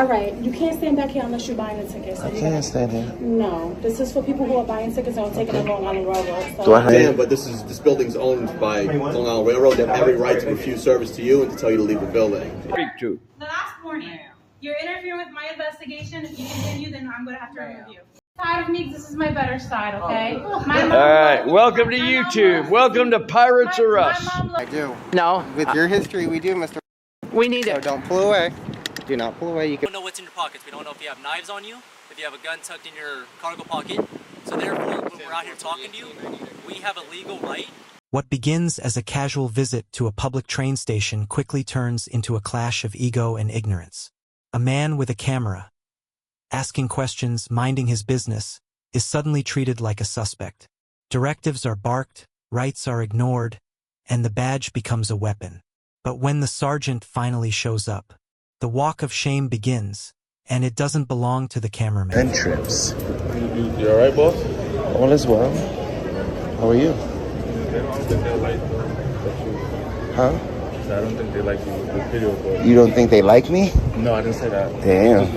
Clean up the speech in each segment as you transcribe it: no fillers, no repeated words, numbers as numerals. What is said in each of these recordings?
All right, you can't stand back here unless you're buying a ticket. So I can't stand here. No, this is for people who are buying tickets and taking it Long Island Railroad. So. Do I have? Yeah, but this building's owned by Long Island Railroad. They have every right to refuse service to you and to tell you to leave the building. The last warning. You're interfering with my investigation. If you continue, then I'm going to have to remove you. Side of me, this is my better side, okay? All right, welcome to YouTube. Welcome to Pirates or Us. I do. No. With your history, we do, Mr. We need So it. don't pull away. Do not pull away. You We can. don't know what's in your pockets. We don't know if you have knives on you, if you have a gun tucked in your cargo pocket. So therefore, when we're out here talking to you, we have a legal right. What begins as a casual visit to a public train station quickly turns into a clash of ego and ignorance. A man with a camera, asking questions, minding his business, is suddenly treated like a suspect. Directives are barked, rights are ignored, and the badge becomes a weapon. But when the sergeant finally shows up, the walk of shame begins, and it doesn't belong to the cameraman. And trips. You all right, boss? All is well. How are you? I don't think they like you. Huh? I don't think they like you with the video. But You don't think they like me? no, I didn't say that. Damn. Is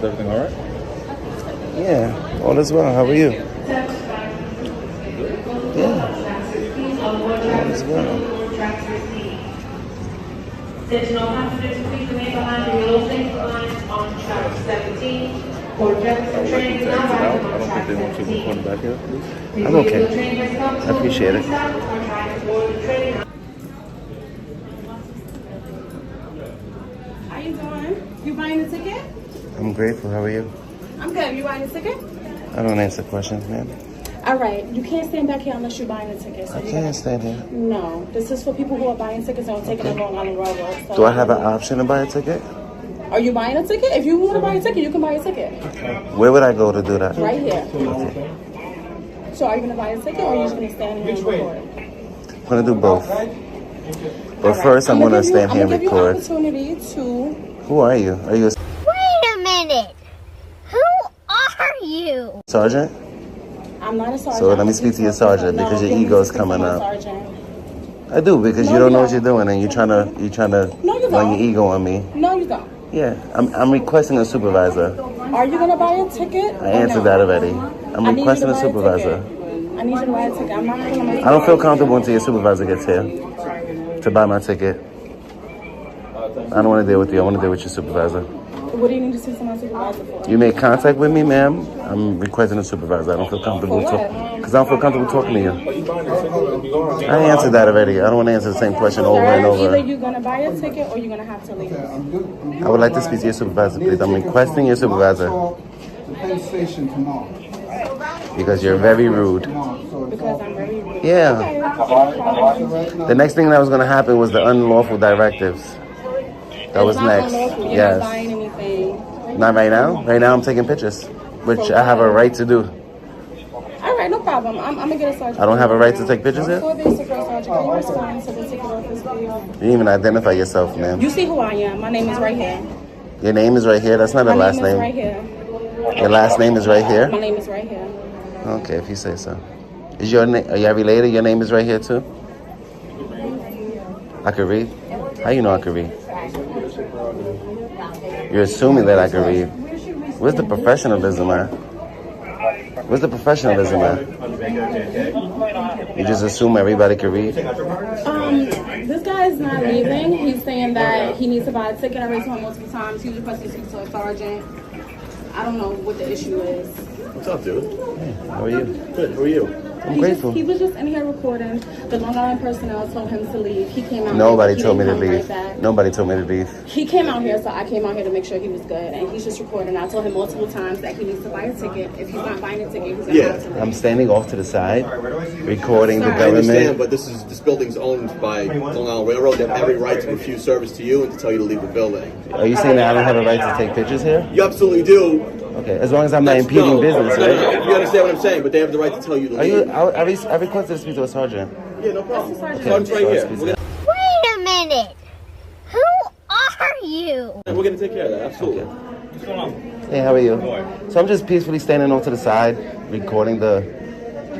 everything all right? Yeah, all is well. How are you? Yeah. All is well. There's no confidence please remain behind the yellow safety lines on track 17 for Jefferson train. I don't think they want you to come back here, please. I'm okay. I appreciate it. How you doing? You buying a ticket? I'm grateful. How are you? I'm good. You buying a ticket? I don't answer questions, man. All right, you can't stand back here unless you're buying a ticket. So I can't stand here. No, this is for people who are buying tickets and taking it Long Island Railroad. So. Do I have an option to buy a ticket? Are you buying a ticket? If you want to buy a ticket, you can buy a ticket. Where would I go to do that? Right here. Okay. So are you going to buy a ticket or are you just going to stand here and record? I'm going to do both. But first, I'm going to stand here and record. I'm going to give you an opportunity to... Who are you? Are you a Wait a minute. Who are you? sergeant? I'm not a sergeant. So let me speak to your sergeant because your ego is coming up. Sergeant. I do because No, you don't you know what don't. you're doing and you're trying to No, you run your don't. ego on me. No, you don't. Yeah, I'm requesting a supervisor. Are you going to buy a ticket? I answered that already. I'm I need you requesting to a buy supervisor. I need you to buy a ticket. I'm not putting my I don't feel comfortable until your supervisor gets here to buy my ticket. I don't want to deal with you. I want to deal with your supervisor. What do you need to see my supervisor for? You made contact with me, ma'am. I'm requesting a supervisor. I don't feel comfortable For what? because I don't feel comfortable talking to you. I answered that already. I don't want to answer the same question over and Either over. you're going to buy a ticket or you're going to have to leave. I would like to speak to your supervisor, please. I'm requesting your supervisor because you're very rude. Because I'm very rude. Yeah. Okay. The next thing that was going to happen was the unlawful directives. That was It's not next. unlawful. You're Yes. not buying anything. Not right now. Right now I'm taking pictures, which I have a right to do. All right, no problem. I'm going to get a sergeant. I don't have a right to take pictures here? For basic sergeant, can you respond to the ticket office, please? You didn't even identify yourself, ma'am. You see who I am. My name is right here. Your name is right here. That's not a My last name is name. right here. Your last name is right here? My name is right here. Okay, if you say so. Is your name, are you related? Your name is right here too? I could read? How you know I could read? You're assuming that I can read. Where's the professionalism at? Where's the professionalism at? You just assume everybody can read? This guy is not leaving. He's saying that he needs to buy a ticket. I already told him multiple times. He's requesting to speak to a sergeant. I don't know what the issue is. What's up, dude? Hey, how are you? Good. How are you? I'm grateful. He was just in here recording. The Long Island personnel told him to leave. He came out. Nobody here. told me to He didn't leave. come right back. Nobody told me to leave. He came out here, so I came out here to make sure he was good. And he's just recording. I told him multiple times that he needs to buy a ticket. If he's not buying a ticket, he's going to have to leave. I'm standing off to the side, recording the Sorry. I understand, government. but this building's owned by Long Island Railroad. They have every right to refuse service to you and to tell you to leave the building. Are you saying that I don't have a right to take pictures here? You absolutely do. Okay, as long as I'm not impeding business, no, right? you understand what I'm saying, but they have the right to tell you to Are leave. you? I requested to speak to a sergeant. Yeah, no problem. Sergeant. Sergeant's right here. Sorry, Wait a minute. Who are you? We're going to take care of that. Absolutely. Hey, how are you? So I'm just peacefully standing off to the side, recording the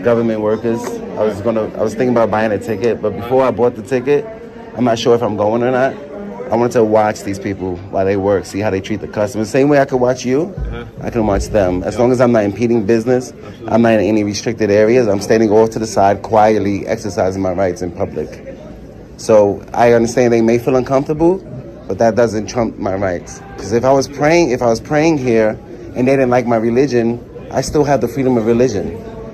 government workers. I was thinking about buying a ticket, but before I bought the ticket, I'm not sure if I'm going or not. I wanted to watch these people while they work, see how they treat the customers. Same way I could watch you, I can watch them. As long as I'm not impeding business, I'm not in any restricted areas, I'm standing off to the side, quietly exercising my rights in public. So I understand they may feel uncomfortable, but that doesn't trump my rights. Because if I was praying here and they didn't like my religion, I still have the freedom of religion.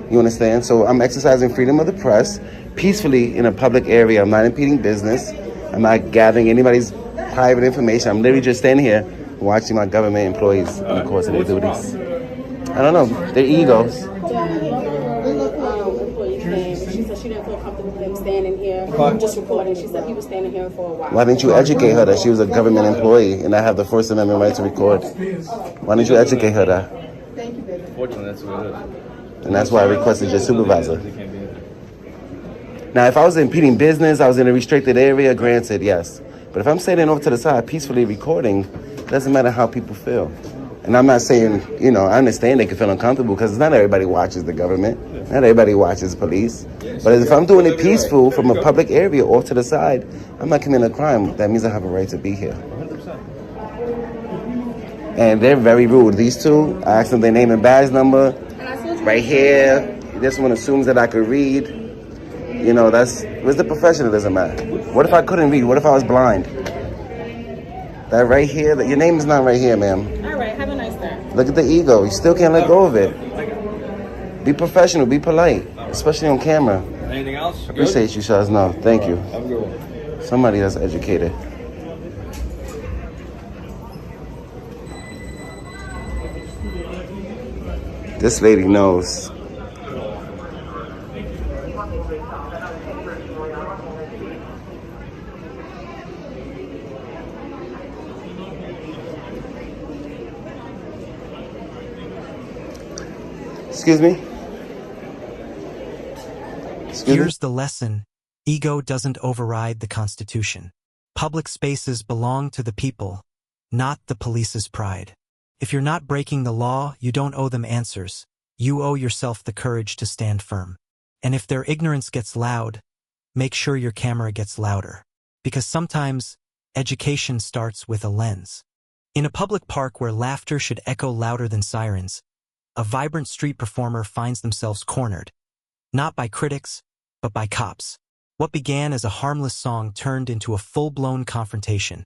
You understand? So I'm exercising freedom of the press peacefully in a public area. I'm not impeding business. I'm not gathering anybody's private information. I'm literally just standing here watching my government employees in the course of their duties. I don't know. Their egos. Employee came. She said she didn't feel comfortable with him standing here, just recording. She said he was standing here for a while. Why didn't you educate her that she was a government employee and I have the First Amendment right to record? Why didn't you educate her that? Thank you, baby. Fortunately, that's what it is. And that's why I requested your supervisor. Now, if I was impeding business, I was in a restricted area, granted, yes. But if I'm standing off to the side peacefully recording, it doesn't matter how people feel. And I'm not saying, you know, I understand they can feel uncomfortable because not everybody watches the government. Not everybody watches police. But if I'm doing it peaceful from a public area off to the side, I'm not committing a crime. That means I have a right to be here. And they're very rude. These two, I asked them their name and badge number. Right here, this one assumes that I could read. You know, where's the professionalism at? What if I couldn't read? What if I was blind? That right here, your name is not right here, ma'am. All right, have a nice day. Look at the ego. You still can't let go of it. Be professional, be polite, especially on camera. Anything else? I appreciate you, Shaz. No, thank you. Have a good one. Somebody that's educated. This lady knows. Excuse me? Here's the lesson. Ego doesn't override the Constitution. Public spaces belong to the people, not the police's pride. If you're not breaking the law, you don't owe them answers. You owe yourself the courage to stand firm. And if their ignorance gets loud, make sure your camera gets louder. Because sometimes, education starts with a lens. In a public park where laughter should echo louder than sirens, a vibrant street performer finds themselves cornered. Not by critics, but by cops. What began as a harmless song turned into a full-blown confrontation,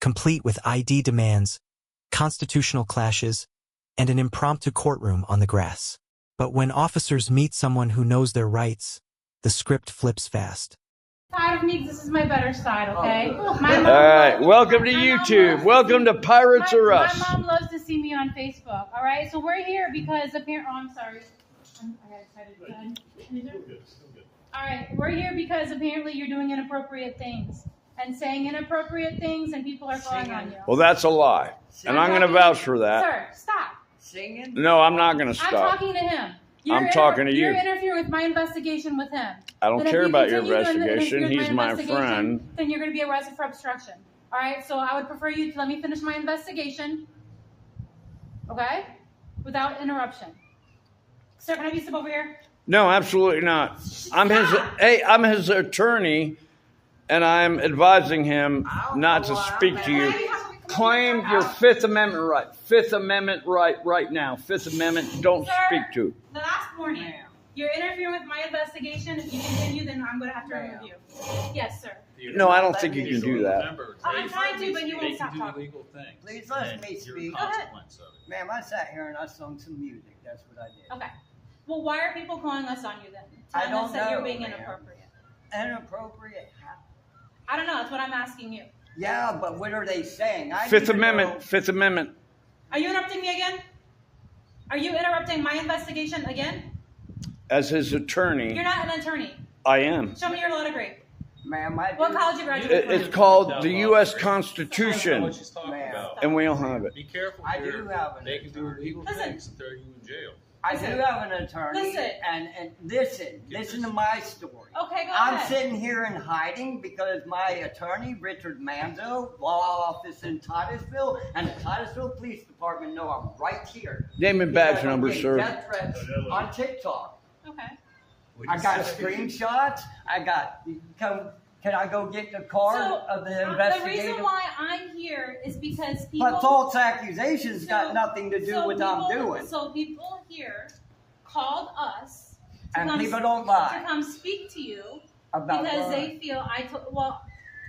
complete with ID demands, constitutional clashes, and an impromptu courtroom on the grass. But when officers meet someone who knows their rights, the script flips fast. Side of me, this is my better side, okay? All right, welcome to YouTube. Welcome to Pirates or Us. My mom loves to see me on Facebook, all right? So we're here because apparently, oh, I'm sorry. I got excited again. All right, we're here because apparently you're doing inappropriate things and saying inappropriate things and people are calling on you. Well, that's a lie. And I'm going to vouch for that. Sir, stop. Singing? No, I'm not going to stop. I'm talking to him. I'm talking to you. You're interfering with my investigation with him. I don't care about your investigation. He's He's my friend. Then you're going to be arrested for obstruction. All right, so I would prefer you to let me finish my investigation, okay, without interruption. Sir, can I be step over here? No, absolutely not. I'm his attorney, and I'm advising him not to speak to you. Claim your Fifth Amendment right. Fifth Amendment right now. Fifth Amendment, don't speak to. The last warning. You're interfering with my investigation. If you continue, then I'm going to have to remove you. Yes, sir. No, I don't think you can do that. I'm trying to, but you won't stop talking. Please let me speak. Go ahead. Ma'am, I sat here and I sung some music. That's what I did. Okay. Well, why are people calling us on you then? I Telling us don't that know, you're being ma'am. inappropriate. Inappropriate? How? I don't know. That's what I'm asking you. Yeah, but what are they saying? Fifth Amendment. Fifth Amendment. Are you interrupting me again? Are you interrupting my investigation again? As his attorney, You're not an attorney. I am. Show me your law degree. Ma'am, What college you graduated from? It's called the U.S. Constitution, and we all have it. Be careful. I do have an They can do illegal Listen. things and throw you in jail. I do have an attorney. Listen. And listen to my story. Okay, go I'm ahead. sitting here in hiding because my attorney, Richard Manzo, law office in Titusville, and the Titusville Police Department know I'm right here. Name and badge Because I'm number, getting sir. Death threats on TikTok. Okay. I got screenshots. I got Can I go get the card of the investigator? The reason why I'm here is because people. But false accusations got nothing to do with what I'm doing. So people here called us and people don't lie to come speak to you about because what? they feel well.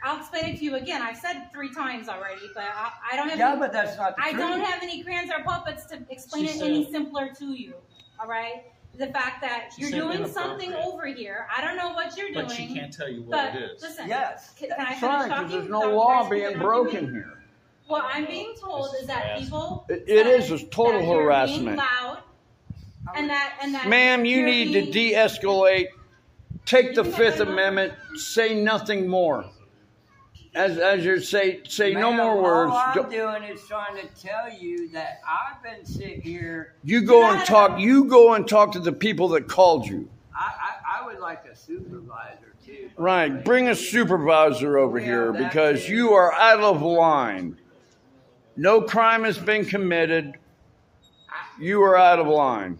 I'll explain it to you again. I've said it 3 times already, but I don't have. Yeah, but that's not the truth. I don't have any crayons or puppets to explain it any simpler to you. All right. The fact that you're doing something over here, I don't know what you're doing. But she can't tell you what it is. Listen, yes. Can I finish Right, talking? because there's no law being broken here. What I'm being told is that people. It is a total that you're harassment. being loud, and that. Ma'am, you need to de-escalate. Take the Fifth Amendment. Say nothing more. As you say no more words. All I'm doing is trying to tell you that I've been sitting here. You go and talk. You go and talk to the people that called you. I would like a supervisor too. Right. Bring a supervisor over here because you are out of line. No crime has been committed. You are out of line,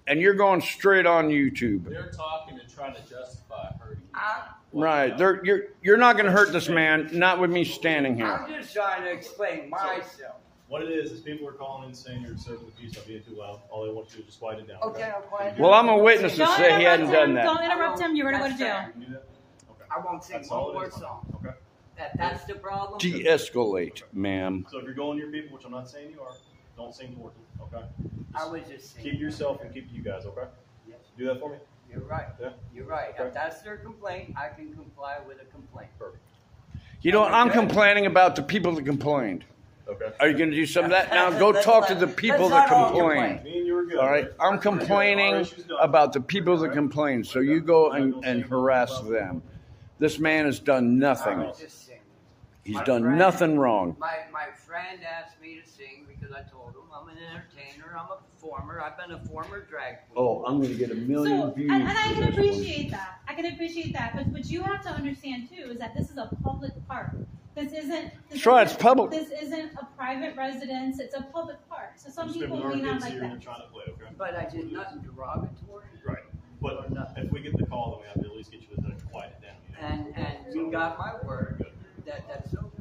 and you're going straight on YouTube. They're talking and trying to justify hurting you. Right. You're not going to hurt this man. Not with me standing here. I'm just trying to explain myself. What it is people are calling in saying you're disturbing the peace by being too loud. All they want you to do is just quiet it down. Okay, I'll quiet it down. Well, I'm a witness to say he hadn't done that. Don't interrupt him. You're going to go to jail. You can do that? Okay. I won't sing one more song. Okay. That's the problem. De-escalate, ma'am. So if you're going near people, which I'm not saying you are, don't sing towards them. Okay. I was just saying. Keep yourself and keep you guys. Okay. Yes. Do that for me. You're right. Yeah. You're right. Okay. If that's their complaint, I can comply with a complaint. Perfect. You know what? I'm complaining about the people that complained. Okay. Are you going to do some of that? Now go talk to the people that complained. Me and you were good. All right? I'm complaining about the people that complained. So you go and harass them. This man has done nothing. Just sing. He's done nothing wrong. My friend asked me to sing because I told him I'm an entertainer, I'm a performer, I've been a former drag queen. Oh, I'm going to get a million views. And I can appreciate that. But what you have to understand too is that this is a public park. This isn't. That's right. It's public. This isn't a private residence. It's a public park. So some people may not like that. But I did nothing derogatory. Right. But if we get the call, then we have to at least get you to quiet it down. And you got my word. That's so.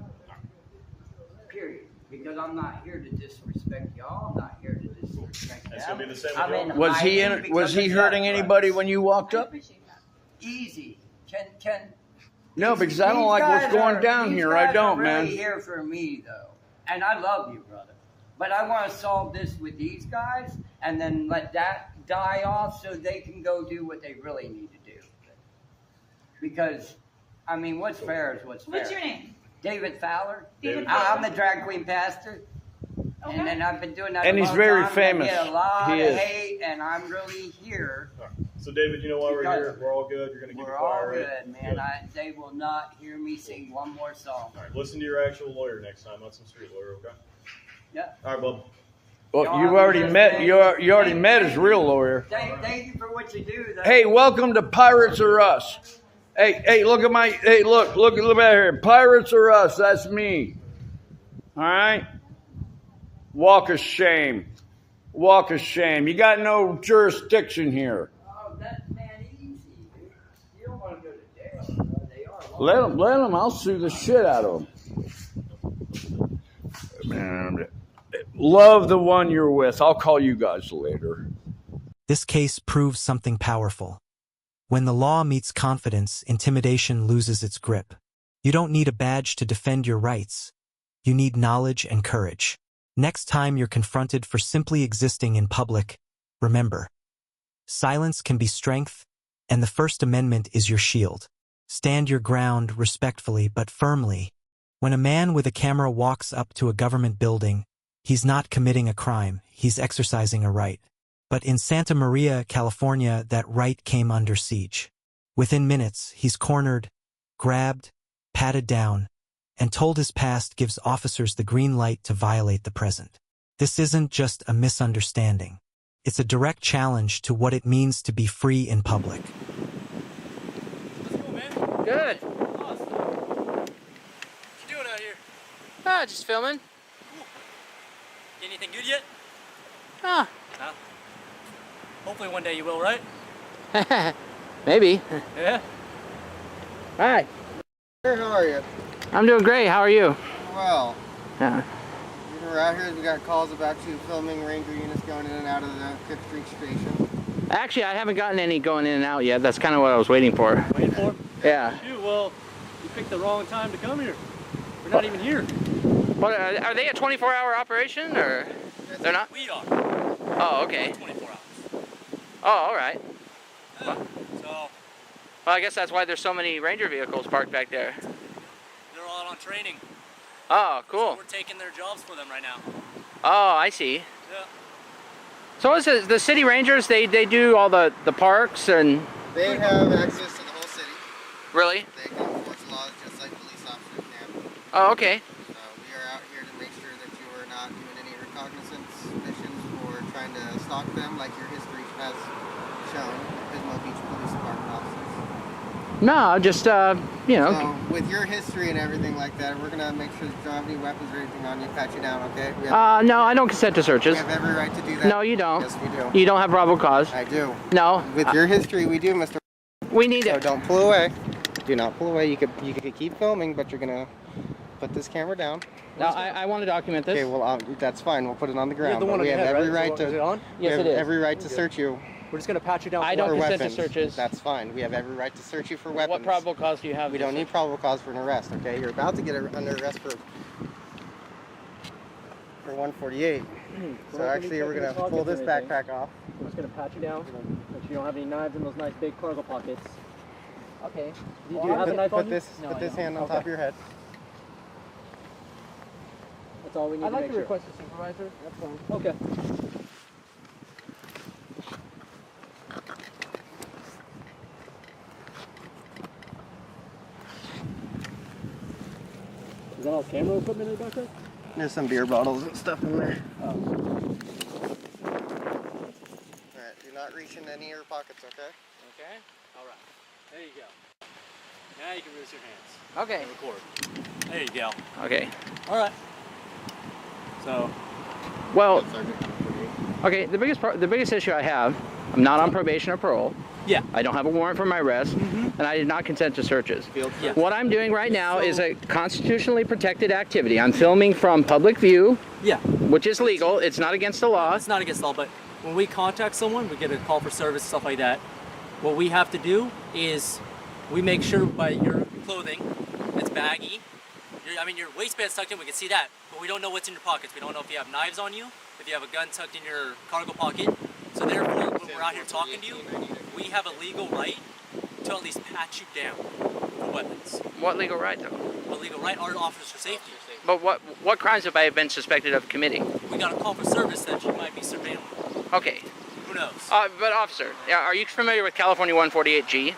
Period. Because I'm not here to disrespect y'all. I'm not here to disrespect them. It's gonna be the same with y'all. Was he hurting anybody when you walked up? Easy. No, because I don't like what's going down here. I don't, man. Really here for me though, and I love you, brother. But I want to solve this with these guys, and then let that die off so they can go do what they really need to do. Because, I mean, what's fair is what's fair. What's your name? David Fowler. David I'm the drag queen pastor. Okay. And I've been doing that And a he's long very time. famous. I get a lot He of is. hate, and I'm really here. Right. So, David, you know why we're here? We're all good. You're going to keep it We're all quiet, good, right? man. They will not hear me sing one more song. All right. Listen to your actual lawyer next time, not some street lawyer, okay? Yeah. All right, bub. Well, you've already met. You already met his real lawyer. Thank you for what you do. Though. Hey, welcome to Pirates or Us. Hey, look at my. Hey, look at here. Pirates or Us. That's me. All right. Walk of shame. Walk of shame. You got no jurisdiction here. Oh, that's man easy, dude. You don't want to go to jail. They are. Let him. I'll sue the shit out of him. Man, love the one you're with. I'll call you guys later. This case proves something powerful. When the law meets confidence, intimidation loses its grip. You don't need a badge to defend your rights. You need knowledge and courage. Next time you're confronted for simply existing in public, remember, silence can be strength, and the First Amendment is your shield. Stand your ground respectfully but firmly. When a man with a camera walks up to a government building, he's not committing a crime, he's exercising a right. But in Santa Maria, California, that right came under siege. Within minutes, he's cornered, grabbed, patted down, and told his past gives officers the green light to violate the present. This isn't just a misunderstanding. It's a direct challenge to what it means to be free in public. What's cool, man? Good. Awesome. What you doing out here? Just filming. Cool. Get anything good yet? Ah, No. Hopefully one day you will, right? maybe. Yeah. All right. How are you? I'm doing great. How are you? Well. Yeah. We're out here. We got calls about you filming ranger units going in and out of the 5th Street station. Actually, I haven't gotten any going in and out yet. That's kind of what I was waiting for. Waiting for? Yeah. Shoot, well, you picked the wrong time to come here. We're not even here. What, are they a 24-hour operation, or they're not? We are. Oh, okay. 24 hours. Oh, all right. Yeah. Well, I guess that's why there's so many ranger vehicles parked back there. They're all on training. Oh, cool. So we're taking their jobs for them right now. Oh, I see. Yeah. So is it the city rangers? They do all the parks and. They have access to the whole city. Really? They can enforce laws just like police officers can. Oh, okay. So we are out here to make sure that you are not doing any reconnaissance missions or trying to stalk them like your history has shown. Pismo Beach Police Department officers. No, just you know. So with your history and everything like that, we're gonna make sure that you don't have any weapons or anything on you. Pat you down, okay? No, I don't consent to searches. We have every right to do that. No, you don't. Yes, we do. You don't have probable cause. I do. No. With your history, we do, Mr. We need so it. Don't pull away. Do not pull away. You could keep filming, but you're gonna put this camera down. No, I want to document this. Okay, well that's fine. We'll put it on the ground. the one we on have your head, every right? right Is it on? we Yes, have it is. every right to search you. We're just going to pat you down I don't for consent weapons. to searches. That's fine. We have every right to search you for weapons. What probable cause do you have? We don't need probable cause for an arrest. Okay, you're about to get under arrest for 148. So actually, we're gonna pull this backpack off. We're just going to pat you down, but you don't have any knives in those nice big cargo pockets. Okay. Do you have a knife on you? Put this hand on top of your head. That's all we need I'd to like make to sure. request a supervisor. That's fine. Okay. Is that all camera equipment in the backpack? There's some beer bottles and stuff in there. Oh. Alright, do not reach in any of your pockets, okay? Okay. All right. There you go. Now you can release your hands. Okay. And record. There you go. Okay. All right. So. Well. Okay. The biggest issue I have, I'm not on probation or parole. Yeah. I don't have a warrant for my arrest, and I did not consent to searches. Yeah. What I'm doing right now is a constitutionally protected activity. I'm filming from public view. Yeah. Which is legal. It's not against the law. It's not against the law, but when we contact someone, we get a call for service, stuff like that. What we have to do is we make sure by your clothing, it's baggy. Your waistband's tucked in, we can see that, but we don't know what's in your pockets. We don't know if you have knives on you, if you have a gun tucked in your cargo pocket. So therefore, when we're out here talking to you, we have a legal right to at least pat you down for weapons. What legal right, though? A legal right, our officer safety. But what crimes have I been suspected of committing? We got a call for service that you might be surveilling. Okay. Who knows? But officer, are you familiar with California 148G?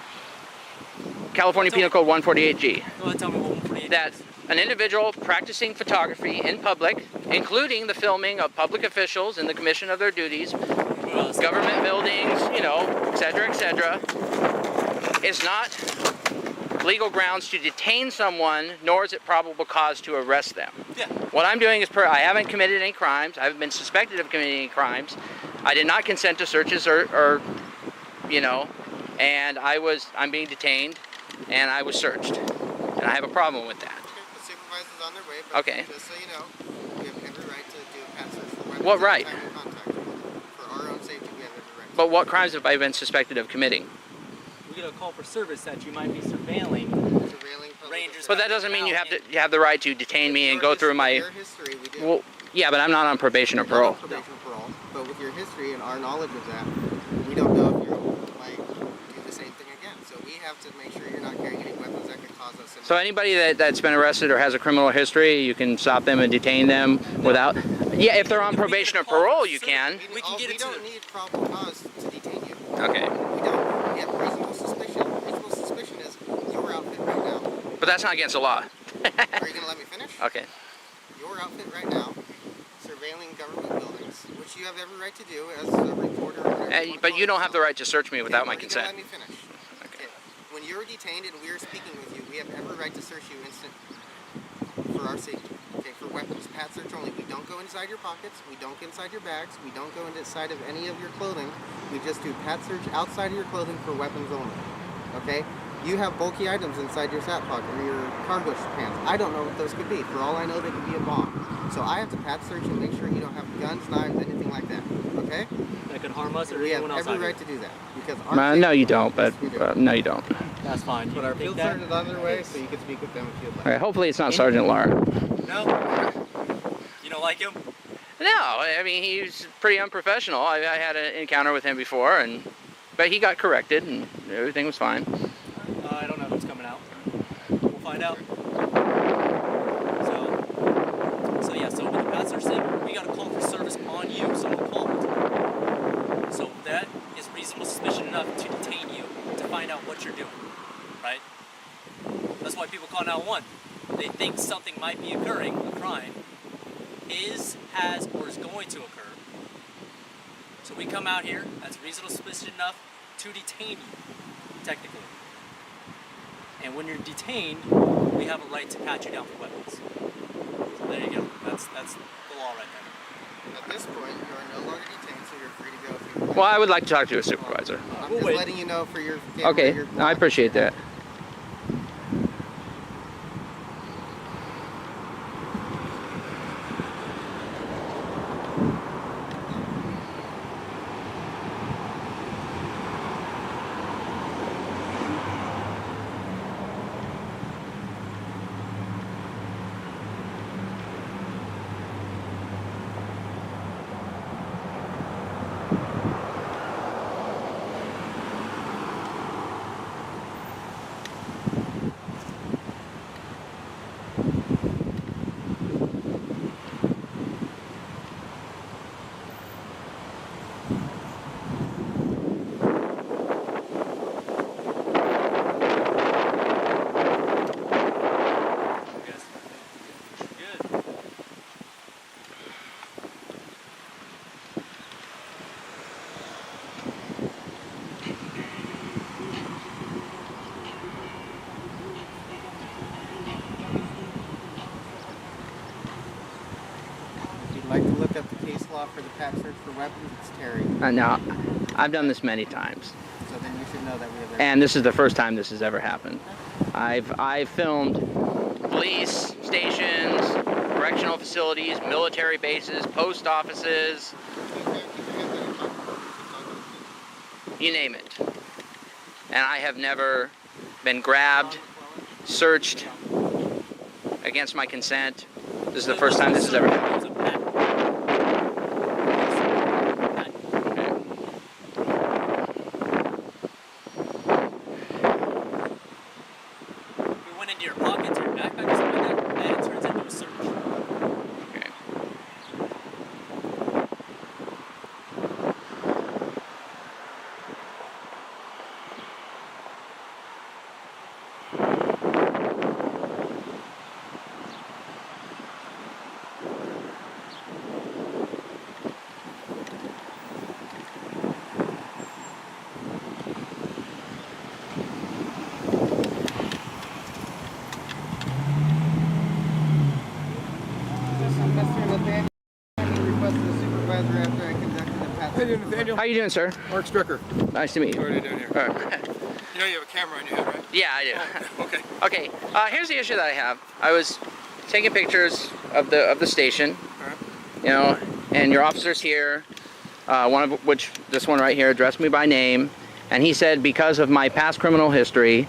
California Penal Code 148G. Go ahead, tell me what 148 That an individual practicing photography in public, including the filming of public officials in the commission of their duties, government buildings, et cetera, is not legal grounds to detain someone, nor is it probable cause to arrest them. Yeah. What I'm doing is I haven't committed any crimes. I haven't been suspected of committing any crimes. I did not consent to searches and I'm being detained and I was searched. And I have a problem with that. Okay, the supervisor's on their way, but Okay. just so you know, we have every right to do a pat search for weapons. What right? anytime we contact you. For our own safety, we have every right. But what crimes have I been suspected of committing? We get a call for service that you might be surveilling rangers. But that doesn't mean you have the right to detain me and go through my. Your history, we do. Well, yeah, but I'm not on probation or parole. Not on probation or parole, but with your history and our knowledge of that, we don't know if you might do the same thing again. So we have to make sure you're not carrying any weapons that could cause us. So anybody that's been arrested or has a criminal history, you can stop them and detain them without. Yeah, if they're on probation or parole, you can. We can get we don't need probable cause to detain you. Okay. We don't. We have reasonable suspicion. Reasonable suspicion is your outfit right now. But that's not against the law. Are you going to let me finish? Okay. Your outfit right now, surveilling government buildings, which you have every right to do as a reporter. Or whatever. But you don't have the right to search me without my consent. Let me finish. Okay. When you're detained and we're speaking with you, we have every right to search you instant for our safety. Okay, for weapons, pat search only. We don't go inside your pockets. We don't get inside your bags. We don't go inside of any of your clothing. We just do pat search outside of your clothing for weapons only. Okay. You have bulky items inside your sat pocket or your cargo pants. I don't know what those could be. For all I know, they could be a bomb. So I have to pat search and make sure you don't have guns, knives, anything like that. Okay? That could harm us or We have anyone else. every right to do that because our No, you safety- don't. But Yes, we do. no, you don't. That's fine. But our field sergeant is on their way, so you can speak with them if you'd like. All right. Hopefully, it's not Sergeant Lara. No. You don't like him? No, I mean, he's pretty unprofessional. I had an encounter with him before, but he got corrected and everything was fine. I don't know who's coming out. We'll find out. So yeah, so with the pat search thing, we got a call for service on you, someone called. So that is reasonable suspicion enough to detain you to find out what you're doing, right? That's why people call 911. They think something might be occurring, a crime, has, or is going to occur. So we come out here, that's reasonable suspicion enough to detain you, technically. And when you're detained, we have a right to pat you down for weapons. So there you go. That's the law right there. At this point, you are no longer detained, so you're free to go if you would like. Well, I would like to talk to a supervisor. I'm We'll just wait. letting you know for your camera, Okay, your no, I appreciate that. If you'd like to look up the case law for the pat search for weapons, it's Terry. Now, I've done this many times, So then you should know that we have. and this is the first time this has ever happened. I've filmed Police stations, correctional facilities, military bases, post offices, you name it. And I have never been grabbed, searched against my consent. This is the first time this has ever happened. We went into your pockets, your backpack, or something like that, and it turns into a search. Okay. Mr. Nathaniel, I requested a supervisor after I conducted a pat How you doing, Nathaniel? How you doing, sir? Mark Stricker. Nice to meet you. What are you doing here? All right. You know you have a camera on your head, right? Yeah, I do. Oh, okay. Okay, here's the issue that I have. I was taking pictures of the station, you know, and your officer's here, one of which, this one right here, addressed me by name, and he said because of my past criminal history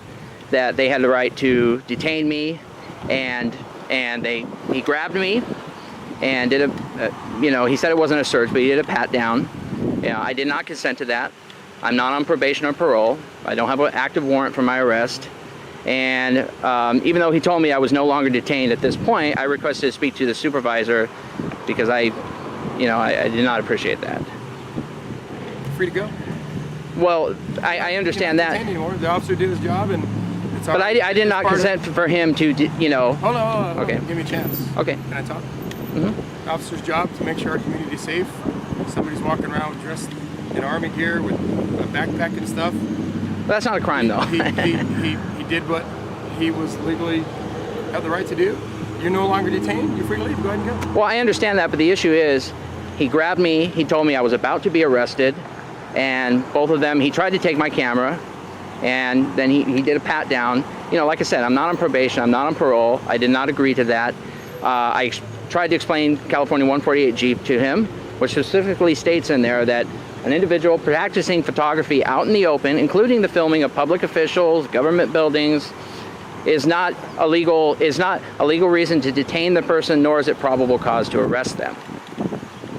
that they had the right to detain me, and he grabbed me and did you know, he said it wasn't a search, but he did a pat down. You know, I did not consent to that. I'm not on probation or parole. I don't have an active warrant for my arrest. And even though he told me I was no longer detained at this point, I requested to speak to the supervisor because I did not appreciate that. Free to go. Well, I understand that. Anymore. The officer did his job, and it's. But I did not consent for him to, you know. Hold on. Okay. Give me a chance. Okay. Can I talk? Mm-hmm. The officer's job to make sure our community is safe. Somebody's walking around dressed in army gear with a backpack and stuff. That's not a crime, though. He did what he was legally have the right to do. You're no longer detained. You're free to leave. Go ahead and go. Well, I understand that, but the issue is he grabbed me. He told me I was about to be arrested, and both of them, he tried to take my camera, And then he did a pat down. You know, like I said, I'm not on probation, I'm not on parole. I did not agree to that. I tried to explain California 148G to him, which specifically states in there that an individual practicing photography out in the open, including the filming of public officials, government buildings, is not a legal reason to detain the person, nor is it probable cause to arrest them.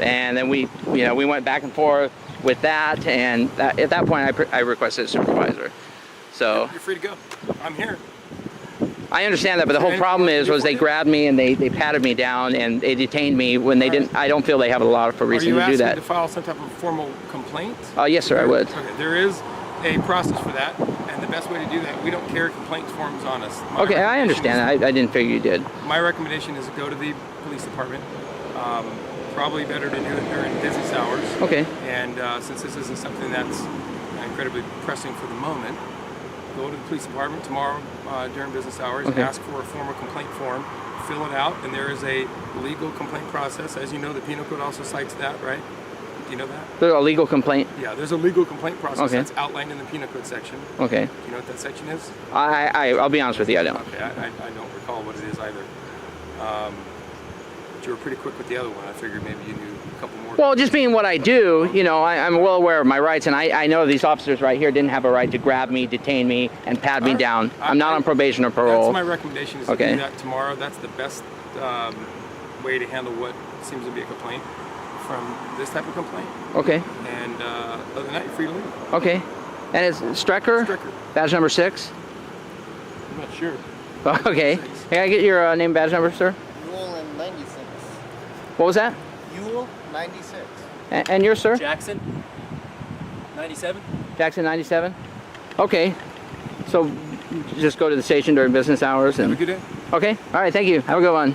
And then we went back and forth with that, and at that point I requested a supervisor. So you're free to go. I'm here. I understand that, but the whole problem was they grabbed me and they patted me down and they detained me when they didn't. I don't feel they have a lot of reason to do that. Are you asking to file some type of formal complaint? Yes, sir, I would. Okay, there is a process for that, and the best way to do that, we don't carry complaint forms on us. Okay, I understand. I didn't figure you did. My recommendation is to go to the police department. Probably better to do it during business hours. Okay. And since this isn't something that's incredibly pressing for the moment, go to the police department tomorrow during business hours, Okay. ask for a formal complaint form, fill it out, and there is a legal complaint process. As you know, the Penal Code also cites that, right? Do you know that? There's a legal complaint? Yeah, there's a legal complaint process Okay. that's outlined in the Penal Code section. Okay. Do you know what that section is? I'll be honest with you, I don't. Okay, I don't recall what it is either. But you were pretty quick with the other one. I figured maybe you knew a couple more. Well, just being what I do, you know, I'm well aware of my rights, and I know these officers right here didn't have a right to grab me, detain me, and pat me down. I'm not on probation or parole. That's my recommendation, is to do that tomorrow. That's the best way to handle what seems to be a complaint from this type of complaint. Okay. And other than that, you're free to leave. Okay. And it's Strecker? Strecker. Badge number 6? I'm not sure. Okay. Can I get your name and badge number, sir? Ewell in 96. What was that? Ewell 96. And yours, sir? Jackson, 97. Jackson 97? Okay. So just go to the station during business hours and... Have a good day. Okay. All right. Thank you. Have a good one.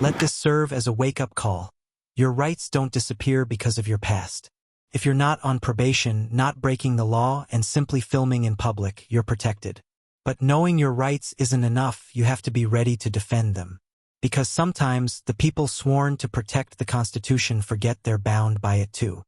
Let this serve as a wake-up call. Your rights don't disappear because of your past. If you're not on probation, not breaking the law, and simply filming in public, you're protected. But knowing your rights isn't enough. You have to be ready to defend them. Because sometimes the people sworn to protect the Constitution forget they're bound by it too.